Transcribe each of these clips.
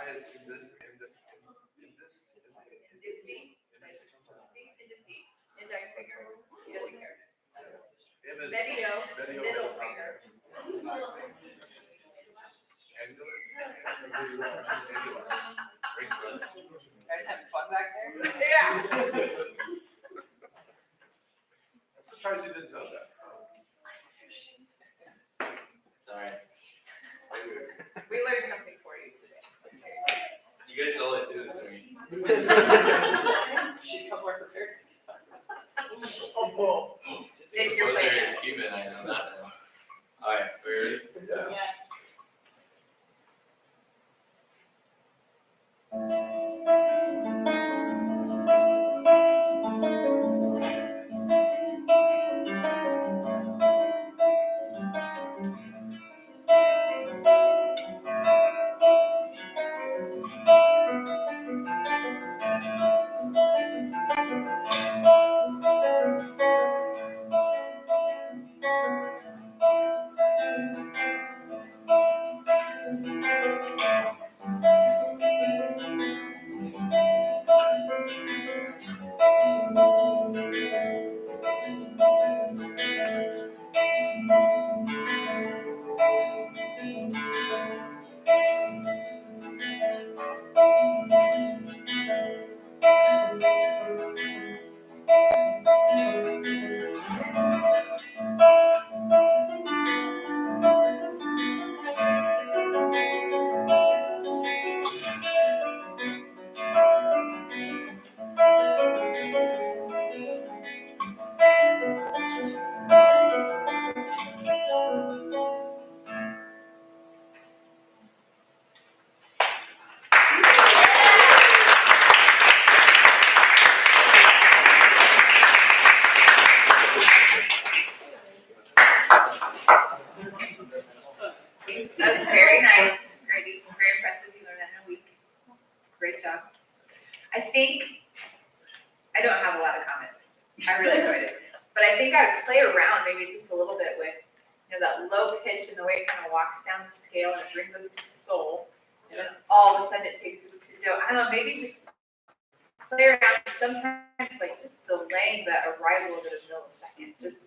I is in this, C. Into C. Index finger. He doesn't care. M is Medio. medio, Middle finger. angular. Guys having fun back there? Yeah. I'm surprised you didn't know that. Sorry. We learned something for you today. You guys always do this to me. You should come more prepared next time. If you're Composer playing is Cuban, I know that now. Alright, we ready? Yeah. Yes. That was very nice, Grady. Very impressive. You learned that in a week. Great job. I think I don't have a lot of comments. I really enjoyed it, but I think I would play around maybe just a little bit with that low pitch and the way it kind of walks down the scale and it brings us to sol, and then all of a sudden it takes us to do. I don't know. Maybe just play around. Sometimes like just delaying the arrival of it a millisecond, just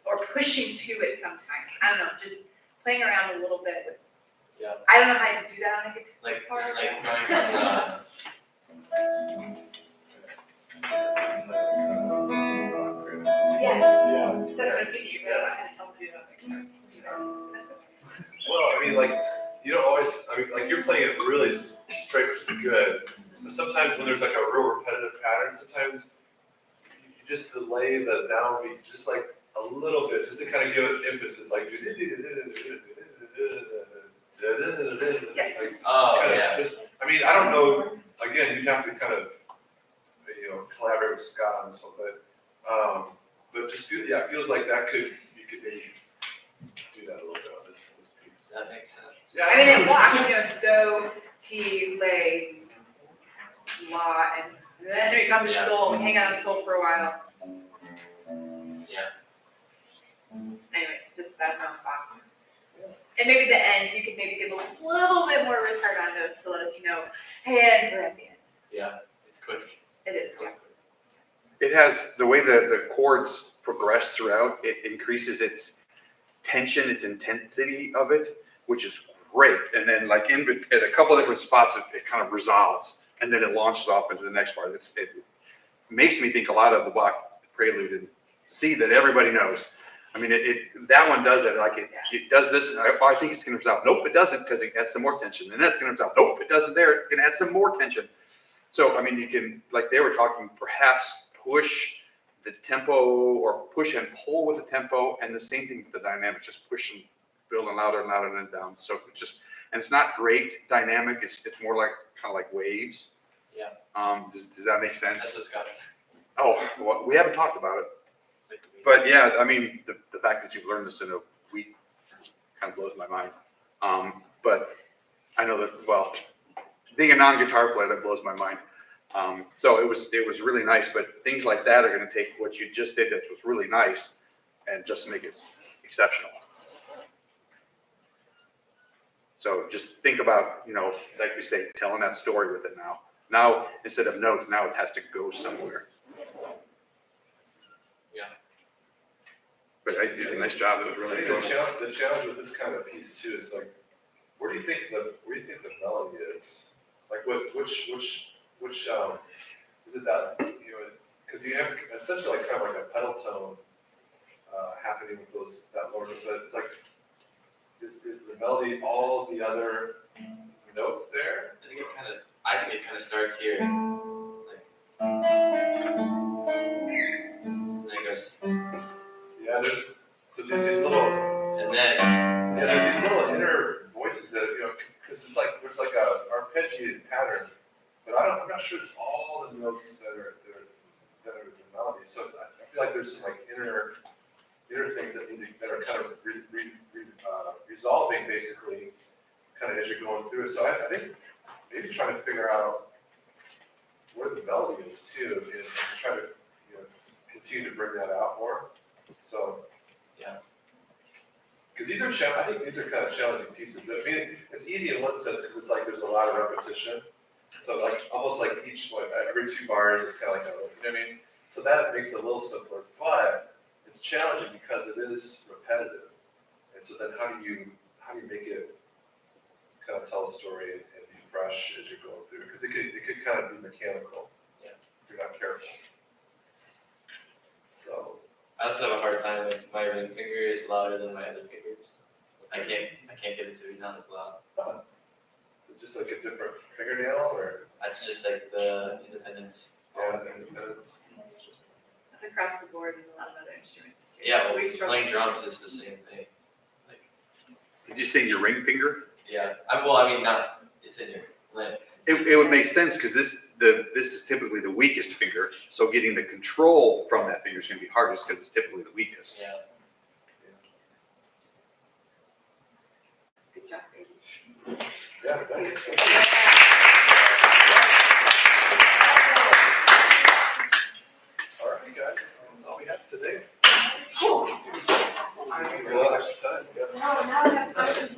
or pushing to it. Sometimes I don't know. Just playing around a little bit with. Yeah. I don't know how to do that on a guitar. Like going from Yes. Yeah. That's what I'm thinking. But I don't know how to tell them to do that on the guitar. Well, I mean, like, you don't always, I mean, like, you're playing it really straight, which is good. But sometimes when there's like a real repetitive pattern, sometimes you just delay the downbeat just like a little bit, just to kind of give it emphasis, like, Yes. like, oh kind of yeah. just, I mean, I don't know, again, you'd have to kind of, collaborate with Scott on this one, but just feel, yeah, it feels like that you could maybe do that a little bit on this piece. That makes sense. Yeah. I mean, it walks, it's do, ti, lay, la, and then we come to Yeah. sol. We hang out on sol for a while. Yeah. Anyways, just that's on thought. And maybe the end, you could maybe give a little bit more retardando to let us know, hey, and we're at the end. Yeah. It's quick. It is, yeah. It has, the way the chords progress throughout, it increases its tension, its intensity of it, which is great. And then like at a couple of different spots, it kind of resolves and then it launches off into the next part. It makes me think a lot of the Bach prelude and C that everybody knows. I mean, that one does it, like it does this, I think it's gonna resolve. Nope, it doesn't, because it adds some more tension. And that's gonna resolve. Nope, it doesn't there, it can add some more tension. So, I mean, you can, like they were talking, perhaps push the tempo or push and pull with the tempo, and the same thing with the dynamic, just push and building louder and louder and then down. So it just, and it's not great dynamic, it's more like, kind of like waves. Yeah. Does that make sense? That's what's got. Oh, well, we haven't talked about it, but yeah, I mean, the fact that you've learned this in a week kind of blows my mind. But I know that, well, being a non-guitar player, that blows my mind. So it was really nice, but things like that are going to take what you just did, that was really nice, and just make it exceptional. So just think about, like we say, telling that story with it now. Now, instead of notes, now it has to go somewhere. Yeah. But I did a nice job, it was I really think good. the challenge with this kind of piece too is like, where do you think the melody is? Like which is it that, because you have essentially like kind of like a pedal tone happening with that lower, but it's like, is the melody all the other notes there? I think it kind of starts here. Like, and then it goes, Yeah, there's these little, and then, yeah, there's these little inner voices that, because it's like, there's like a arpeggiated pattern, but I'm not sure it's all the notes that are the melody. So I feel like there's some like inner things that are kind of resolving basically, kind of as you're going through it. So I think maybe trying to figure out where the melody is too, and try to continue to bring that out more. So Yeah. because I think these are kind of challenging pieces. I mean, it's easy in one sense because it's like there's a lot of repetition. So like almost like every 2 bars is kind of like what I mean? So that makes it a little simpler, but it's challenging because it is repetitive. And so then how do you make it kind of tell a story and be fresh as you're going through? Because it could kind of be mechanical. Yeah. If you're not careful. So I also have a hard time with my ring finger is louder than my other fingers. I can't get it to be not as loud. just like a different fingernail or? That's just like the independence. Yeah, independence. It's across the board in a lot of other instruments. too. Yeah, but We struggle playing with drums this. is the same thing. Like, Did you say your ring finger? yeah, I mean, not, it's in your limbs. It would make sense because this is typically the weakest finger. So getting the control from that finger is going to be hardest because it's typically the weakest. Yeah. Good job, baby. Yeah, thanks. All right, guys, that's all we have today. Cool. I think we're a little extra time. Yeah. No, now I have questions.